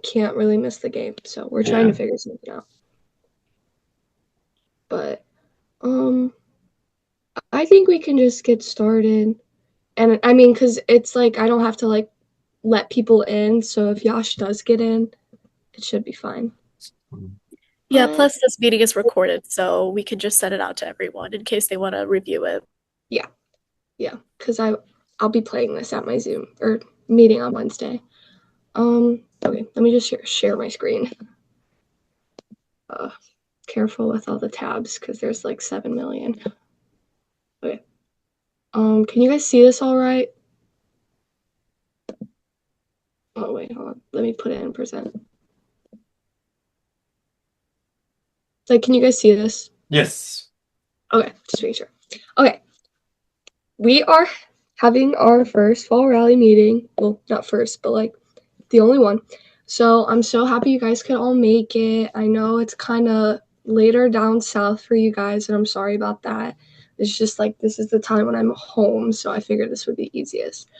can't really miss the game. So we're trying to figure something out. But I think we can just get started. And I mean, because it's like I don't have to like let people in. So if Yash does get in, it should be fine. Yeah, But plus this meeting is recorded, so we can just send it out to everyone in case they want to review it. yeah, yeah, because I'll be playing this at my Zoom or meeting on Wednesday. Okay, let me just share my screen. Uh, Careful with all the tabs because there's like 7 million. Okay. Can you guys see this all right? Oh wait, hold on. Let me put it in present. Like, can you guys see this? Yes. Okay, just making sure. Okay, we are having our first fall rally meeting. Well, not first, but like the only one. So I'm so happy you guys could all make it. I know it's kind of later down south for you guys, and I'm sorry about that. It's just like this is the time when I'm home, so I figured this would be easiest.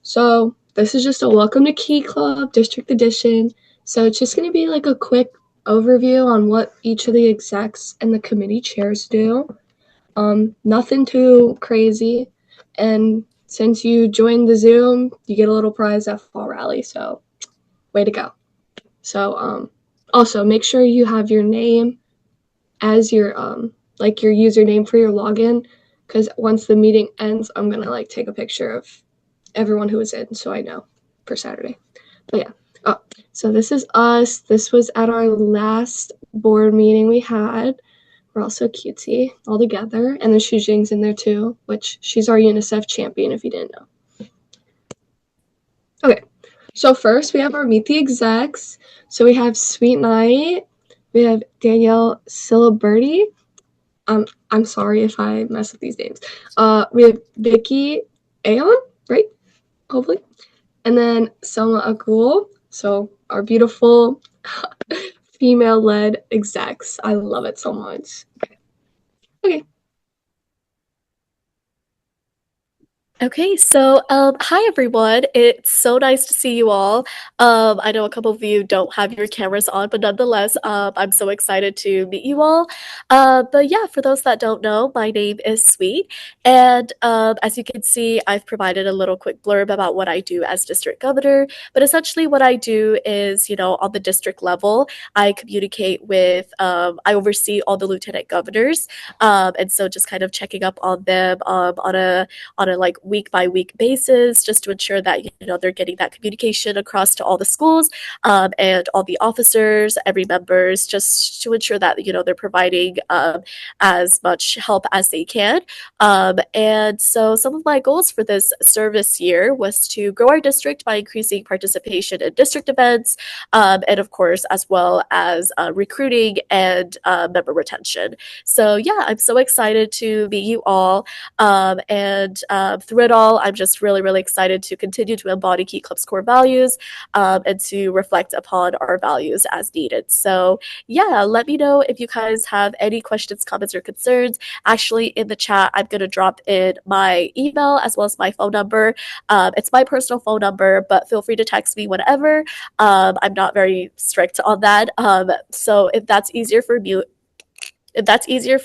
So this is just a welcome to Key Club District Edition. So it's just going to be like a quick overview on what each of the execs and the committee chairs do. Nothing too crazy. And since you joined the Zoom, you get a little prize at Fall Rally. So way to go. So also make sure you have your name as your like your username for your login, because once the meeting ends, I'm gonna like take a picture of everyone who was in so I know for Saturday. But yeah. Oh, so this is us. This was at our last board meeting we had. We're all so cutesy all together. And then Shujing's in there too, which she's our UNICEF champion if you didn't know. Okay. So first we have our Meet the Execs. So we have Sweet Night. We have Danielle Siliberti. I'm sorry if I mess up these names. We have Vicky Aon, right? Hopefully. And then Selma Akul. So our beautiful female-led execs. I love it so much. Okay. Okay, so hi everyone. It's so nice to see you all. I know a couple of you don't have your cameras on, but nonetheless, I'm so excited to meet you all. But yeah, for those that don't know, my name is Sweet, and as you can see, I've provided a little quick blurb about what I do as district governor. But essentially, what I do is, on the district level, I communicate with, I oversee all the lieutenant governors, and so just kind of checking up on them on a like week by week basis just to ensure that they're getting that communication across to all the schools and all the officers, every members, just to ensure that they're providing as much help as they can. And so some of my goals for this service year was to grow our district by increasing participation in district events, and of course as well as recruiting and member retention. So yeah, I'm so excited to meet you all. And through it all, I'm just really, really excited to continue to embody Key Club's core values and to reflect upon our values as needed. So, yeah, let me know if you guys have any questions, comments, or concerns. Actually, in the chat, I'm going to drop in my email as well as my phone number. It's my personal phone number, but feel free to text me whenever. I'm not very strict on that. So, if that's easier for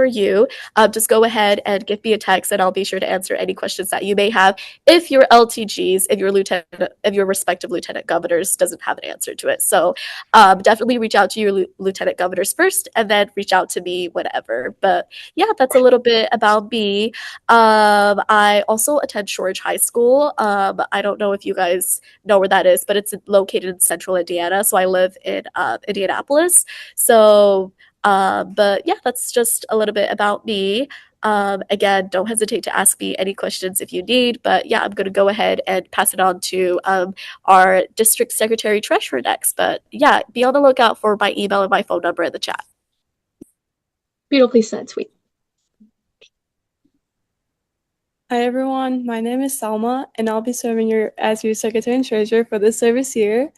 you, just go ahead and give me a text, and I'll be sure to answer any questions that you may have. If your LTGs, if your respective lieutenant governors doesn't have an answer to it, so definitely reach out to your lieutenant governors first, and then reach out to me whenever. But yeah, that's a little bit about me. I also attend Shorridge High School. I don't know if you guys know where that is, but it's located in Central Indiana. So I live in Indianapolis. So but yeah, that's just a little bit about me. Again, don't hesitate to ask me any questions if you need. But yeah, I'm going to go ahead and pass it on to our district secretary treasurer next. But yeah, be on the lookout for my email and my phone number in the chat. Beautifully said, Sweet. Hi everyone, my name is Salma and I'll be serving as your secretary and treasurer for this service year.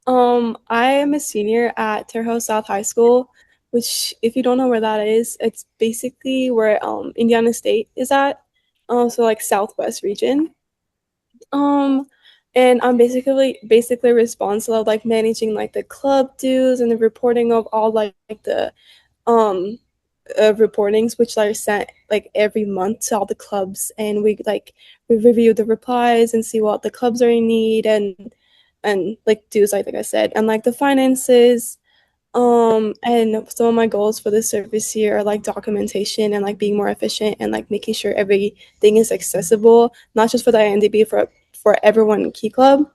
I am a senior at Terre Haute South High School, which if you don't know where that is, it's basically where Indiana State is at. So like Southwest region. Um, And I'm basically responsible of like managing like the club dues and the reporting of all like the um reportings which are sent like every month to all the clubs, and we review the replies and see what the clubs are in need, and like dues like I said, and like the finances. And some of my goals for this service year are like documentation and like being more efficient and like making sure everything is accessible, not just for the INDB, for everyone in Key Club.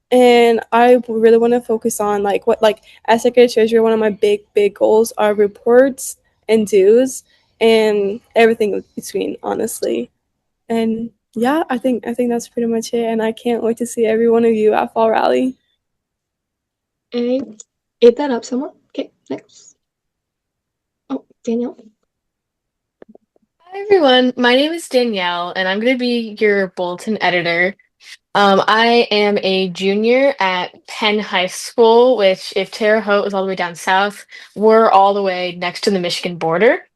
And I really want to focus on like what like as secretary treasurer, one of my big goals are reports and dues and everything in between, honestly. And yeah, I think that's pretty much it. And I can't wait to see every one of you at Fall Rally. A, ate that up someone. Okay, next. Oh, Danielle. Hi everyone, my name is Danielle, and I'm going to be your bulletin editor. I am a junior at Penn High School, which, if Terre Haute is all the way down south, we're all the way next to the Michigan border.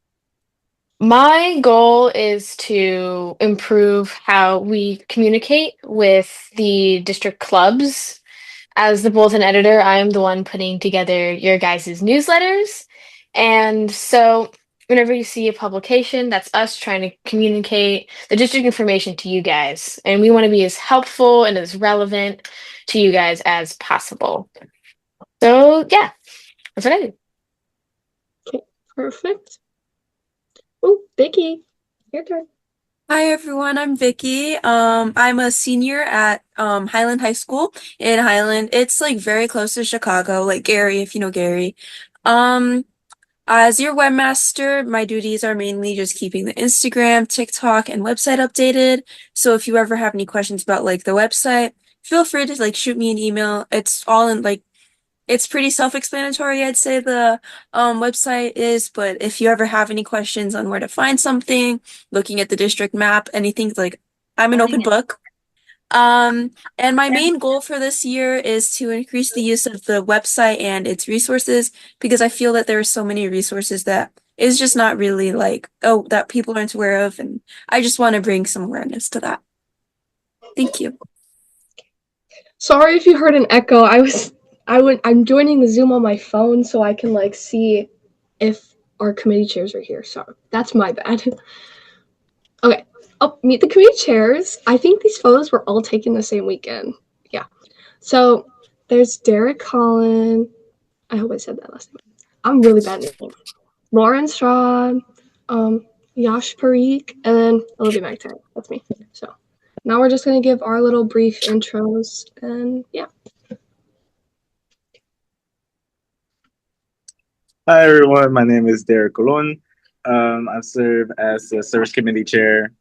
My goal is to improve how we communicate with the district clubs. As the bulletin editor, I'm the one putting together your guys' newsletters. And so whenever you see a publication, that's us trying to communicate the district information to you guys. And we want to be as helpful and as relevant to you guys as possible. So yeah, that's what I do. Okay, perfect. Oh, Vicky, your turn. Hi everyone, I'm Vicky. I'm a senior at Highland High School in Highland. It's like very close to Chicago, like Gary, if you know Gary. Um, as your webmaster, my duties are mainly just keeping the Instagram, TikTok, and website updated. So if you ever have any questions about like the website, feel free to like shoot me an email. It's all in like it's pretty self-explanatory, I'd say the website is, but if you ever have any questions on where to find something, looking at the district map, anything like I'm an open book. And my main goal for this year is to increase the use of the website and its resources because I feel that there are so many resources that is just not really like, oh, that people aren't aware of, and I just want to bring some awareness to that. Thank you. Sorry if you heard an echo. I'm joining the Zoom on my phone so I can like see if our committee chairs are here. So that's my bad. Okay. Oh, meet the committee chairs. I think these photos were all taken the same weekend. Yeah. So there's Derek Collin. I hope I said that last name. I'm really bad at names. Lauren Straw, Yash Parikh, and then Olivia McIntyre. That's me. So now we're just gonna give our little brief intros, and yeah. Hi everyone, my name is Derek Colon. I serve as the service committee chair.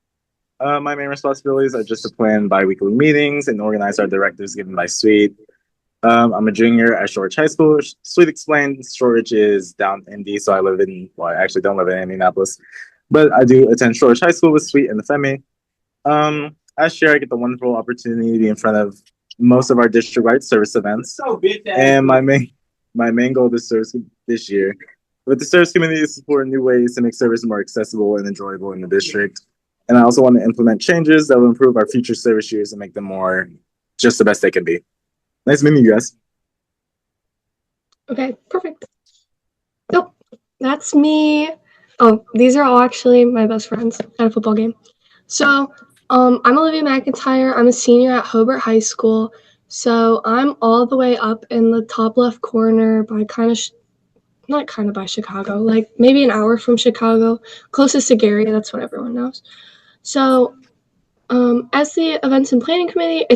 My main responsibilities are just to plan bi-weekly meetings and organize our directives given by Sweet. I'm a junior at Shortridge High School. Sweet explained Shortridge is down in D, so I actually don't live in Indianapolis, but I do attend Shortridge High School with Sweet and the Femi. Last year I get the wonderful opportunity to be in front of most of our district-wide service events, and my main goal this year with the service committee is to support new ways to make service more accessible and enjoyable in the district. And I also want to implement changes that will improve our future service years and make them more just the best they can be. Nice meeting you guys. Okay, perfect. Nope, that's me. Oh, these are all actually my best friends at a football game. So, I'm Olivia McIntyre. I'm a senior at Hobart High School. So I'm all the way up in the top left corner by not kind of by Chicago, like maybe an hour from Chicago, closest to Gary. That's what everyone knows. So, as the events and planning committee,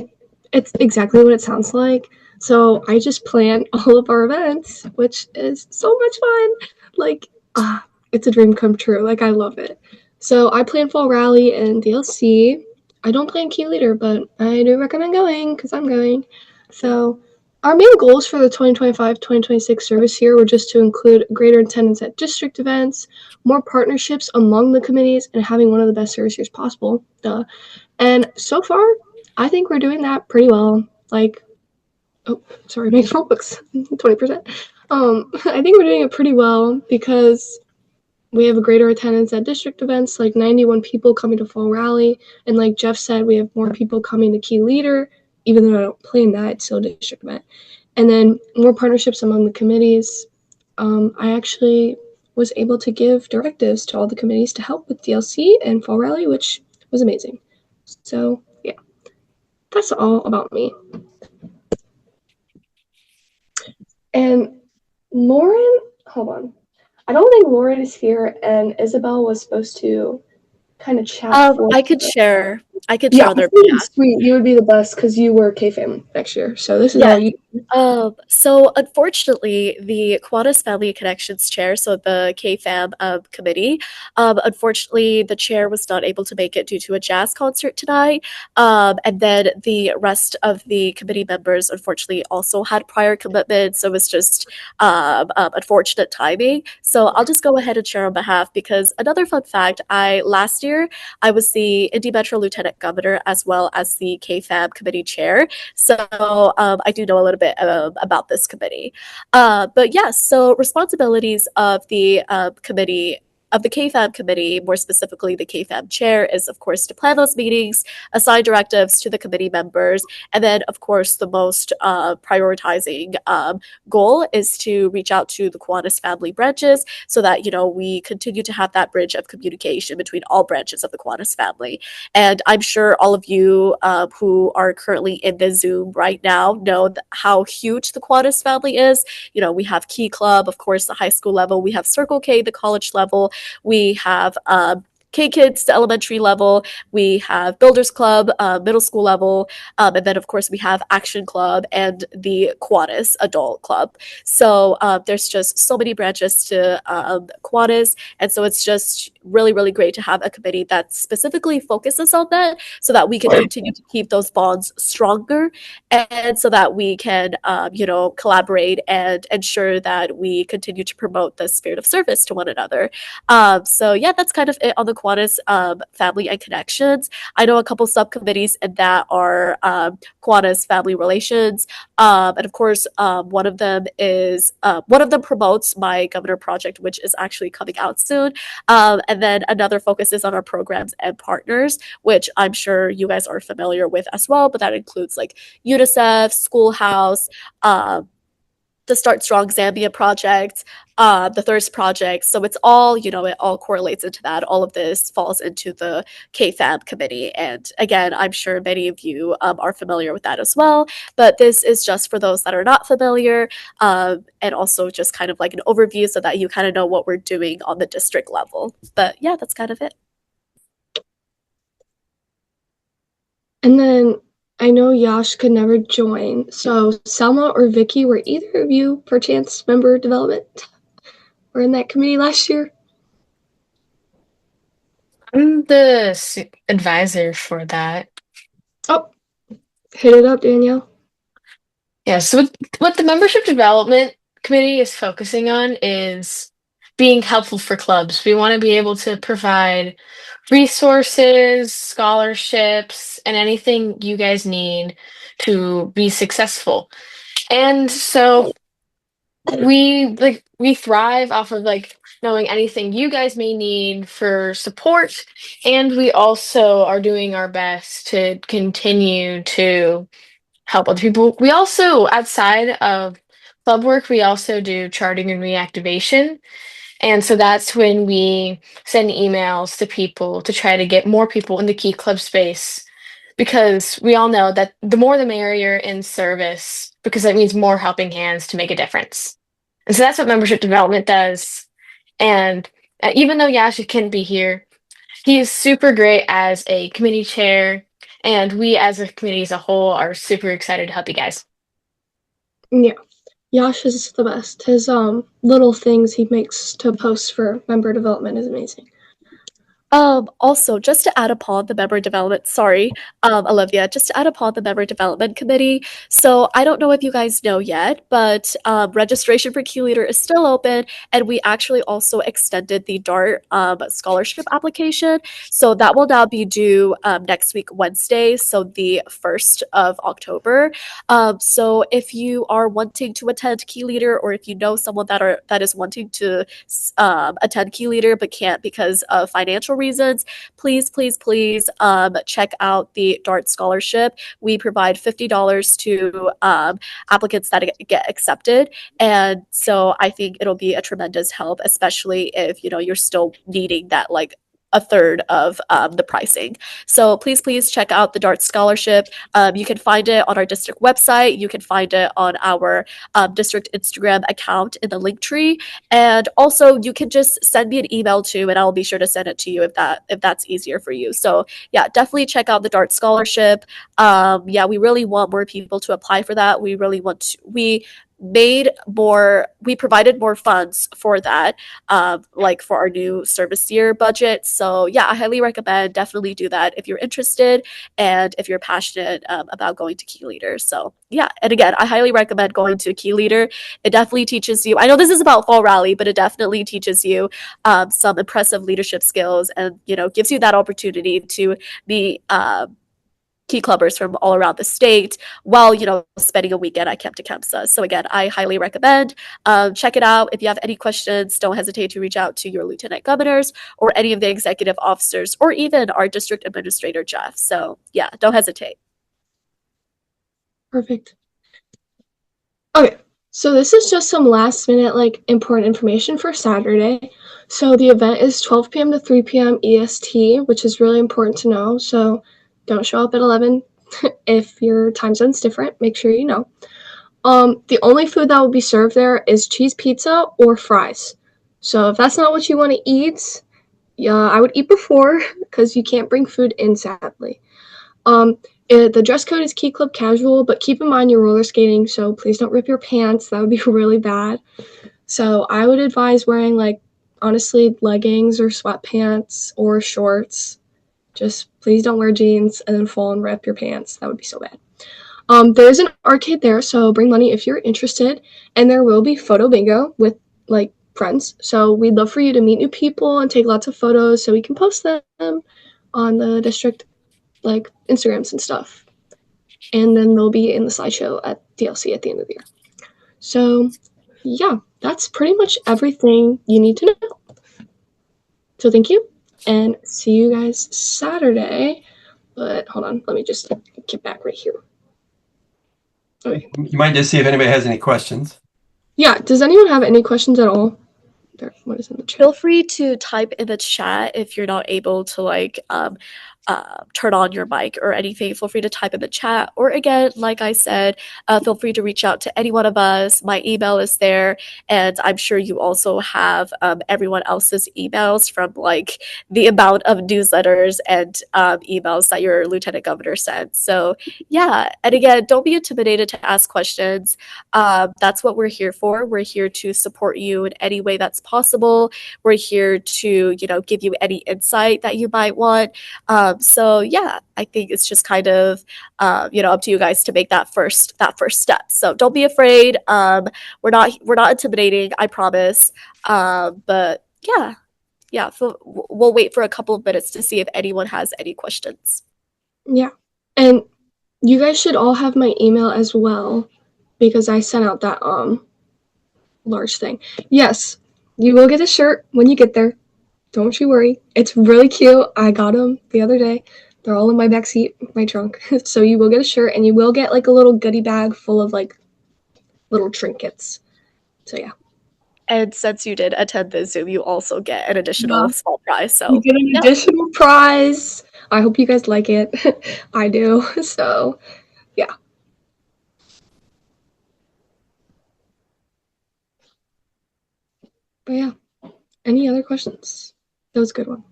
it's exactly what it sounds like. So I just plan all of our events, which is so much fun. Like, it's a dream come true. Like, I love it. So I plan Fall Rally and DLC. I don't plan Key Leader, but I do recommend going because I'm going. So our main goals for the 2025-2026 service year were just to include greater attendance at district events, more partnerships among the committees, and having one of the best service years possible. Duh. And so far, I think we're doing that pretty well. Like, oh, sorry, my Robux, 20%. I think we're doing it pretty well because we have a greater attendance at district events, like 91 people coming to Fall Rally. And like Jeff said, we have more people coming to Key Leader even though I don't play in that, it's still a district event. And then more partnerships among the committees. I actually was able to give directives to all the committees to help with DLC and Fall Rally, which was amazing. So yeah, that's all about me. And Lauren, hold on. I don't think Lauren is here, and Isabel was supposed to kind of chat for I could her. share. I could Yeah, share on their really behalf. sweet. You would be the best because you were K-Fam next year. So this is Yes. all you. So unfortunately, the Qantas Family Connections chair, so the KFAM committee, unfortunately, the chair was not able to make it due to a jazz concert tonight. And then the rest of the committee members, unfortunately, also had prior commitments. So it was just unfortunate timing. So I'll just go ahead and share on behalf because another fun fact, last year I was the Indy Metro Lieutenant Governor as well as the KFAM committee chair. So I do know a little bit about this committee. But yes, so responsibilities of the committee. Of the KFAB committee, more specifically the KFAB chair, is of course to plan those meetings, assign directives to the committee members, and then of course the most prioritizing goal is to reach out to the Kiwanis family branches so that we continue to have that bridge of communication between all branches of the Kiwanis family. And I'm sure all of you who are currently in the Zoom right now know how huge the Kiwanis family is. We have Key Club, of course, the high school level. We have Circle K, the college level. We have K Kids, the elementary level. We have Builders Club, middle school level. And then, of course, we have Action Club and the Kiwanis Adult Club. So there's just so many branches to Kiwanis. And so it's just really, really great to have a committee that specifically focuses on that so that we can continue to keep those bonds stronger and so that we can, collaborate and ensure that we continue to promote the spirit of service to one another. So yeah, that's kind of it on the Kiwanis family and connections. I know a couple subcommittees and that are Kiwanis family relations. And of course, one of them promotes my governor project, which is actually coming out soon. And then another focuses on our programs and partners, which I'm sure you guys are familiar with as well. But that includes like UNICEF, Schoolhouse, the Start Strong Zambia project, the Thirst project. So it's all, it all correlates into that. All of this falls into the KFAB committee. And again, I'm sure many of you are familiar with that as well. But this is just for those that are not familiar and also just kind of like an overview so that you kind of know what we're doing on the district level. But yeah, that's kind of it. And then I know Yash could never join. So Selma or Vicky, were either of you perchance member development? Or in that committee last year? I'm the advisor for that. Oh, hit it up, Danielle. Yeah, so what the membership development committee is focusing on is being helpful for clubs. We want to be able to provide resources, scholarships, and anything you guys need to be successful. And so we thrive off of knowing anything you guys may need for support, and we also are doing our best to continue to help other people. We also, outside of club work, we also do charting and reactivation. And so that's when we send emails to people to try to get more people in the Key Club space. Because we all know that the more the merrier in service, because that means more helping hands to make a difference. And so that's what membership development does. And even though Yasha couldn't be here, he is super great as a committee chair. And we as a committee as a whole are super excited to help you guys. Yeah. Yash is the best. His little things he makes to post for member development is amazing. Also, just to add upon the member development, sorry, Olivia, just to add upon the member development committee. So I don't know if you guys know yet, but registration for Q Leader is still open, and we actually also extended the DART scholarship application. So that will now be due next week, Wednesday, so the 1st of October. So if you are wanting to attend Key Leader, or if you know someone that is wanting to attend Key Leader but can't because of financial reasons, please, please, please check out the DART scholarship. We provide $50 to applicants that get accepted. And so I think it'll be a tremendous help, especially if, you know, you're still needing that like a third of the pricing. So please, please check out the DART scholarship. You can find it on our district website. You can find it on our district Instagram account in the link tree. And also you can just send me an email too, and I'll be sure to send it to you if that's easier for you. So yeah, definitely check out the DART scholarship. Yeah, we really want more people to apply for that. We really want to, we provided more funds for that, like for our new service year budget. So yeah, I highly recommend definitely do that if you're interested and if you're passionate about going to Key Leader. So yeah, and again, I highly recommend going to Key Leader. It definitely teaches you, I know this is about fall rally, but it definitely teaches you some impressive leadership skills, and you know, gives you that opportunity to be key clubbers from all around the state while, you know, spending a weekend at Camp to Kempsa. So again, I highly recommend. Check it out. If you have any questions, don't hesitate to reach out to your lieutenant governors or any of the executive officers or even our district administrator, Jeff. So yeah, don't hesitate. Perfect. Okay, so this is just some last minute like important information for Saturday. So the event is 12 p.m. to 3 p.m. EST, which is really important to know. So don't show up at 11 if your time zone's different. Make sure you know. The only food that will be served there is cheese pizza or fries. So if that's not what you want to eat, yeah, I would eat before because you can't bring food in, sadly. The dress code is Key Club casual, but keep in mind you're roller skating, so please don't rip your pants. That would be really bad. So I would advise wearing, like, honestly, leggings or sweatpants or shorts. Just please don't wear jeans and then fall and rip your pants. That would be so bad. There's an arcade there, so bring money if you're interested. And there will be photo bingo with, like, friends. So we'd love for you to meet new people and take lots of photos so we can post them on the district, like, Instagrams and stuff. And then they'll be in the slideshow at DLC at the end of the year. So, yeah, that's pretty much everything you need to know. So thank you, and see you guys Saturday. But hold on, let me just get back right here. Okay. You might just see if anybody has any questions. Yeah, does anyone have any questions at all? There, what is in the chat? Feel free to type in the chat if you're not able to like turn on your mic or anything. Feel free to type in the chat, or again, like I said, feel free to reach out to any one of us. My email is there, and I'm sure you also have everyone else's emails from like the amount of newsletters and emails that your lieutenant governor sent. So yeah, and again, don't be intimidated to ask questions. That's what we're here for. We're here to support you in any way that's possible. We're here to, you know, give you any insight that you might want. So yeah, I think it's just kind of, you know, up to you guys to make that first step. So don't be afraid. We're not intimidating, I promise. But yeah. So we'll wait for a couple of minutes to see if anyone has any questions. Yeah, and you guys should all have my email as well, because I sent out that large thing. Yes, you will get a shirt when you get there. Don't you worry. It's really cute. I got them the other day. They're all in my backseat, my trunk. So you will get a shirt, and you will get like a little goodie bag full of like little trinkets. So yeah. And since you did attend the Zoom, you also get an additional small prize. So you get an additional prize. I hope you guys like it. I do. So yeah. But yeah. Any other questions? That was a good one.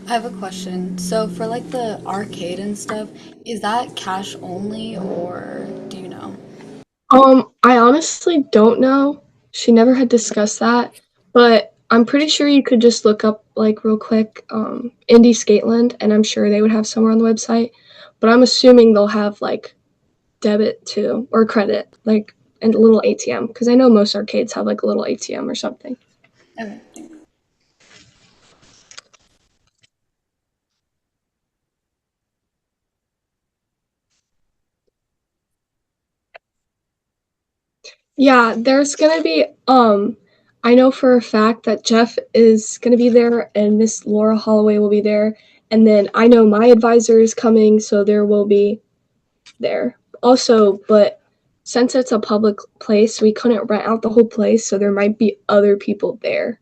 I have a question. So for like the arcade and stuff, is that cash only or do you know? I honestly don't know. She never had discussed that, but I'm pretty sure you could just look up like real quick, Indie Skateland, and I'm sure they would have somewhere on the website. But I'm assuming they'll have like debit too, or credit, like, and a little ATM, because I know most arcades have like a little ATM or something. Okay, thanks. Yeah, there's gonna be I know for a fact that Jeff is going to be there and Miss Laura Holloway will be there. And then I know my advisor is coming, so there will be there. Also, but since it's a public place, we couldn't rent out the whole place, so there might be other people there.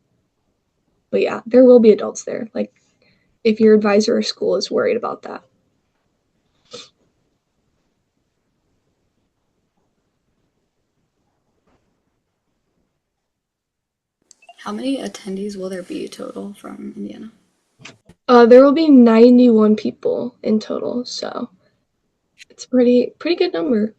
But yeah, there will be adults there. Like, if your advisor or school is worried about that. How many attendees will there be total from Indiana? There will be 91 people in total, so it's a pretty good number.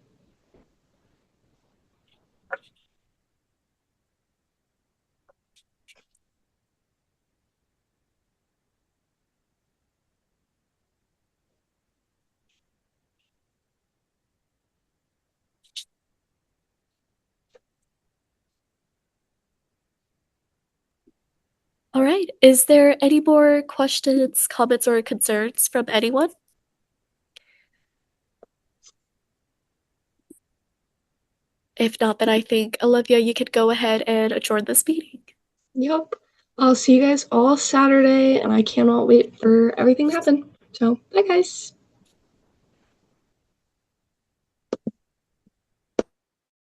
All right. Is there any more questions, comments, or concerns from anyone? If not, then I think, Olivia, you could go ahead and adjourn this meeting. Yep. I'll see you guys all Saturday, and I cannot wait for everything to happen. So, bye, guys.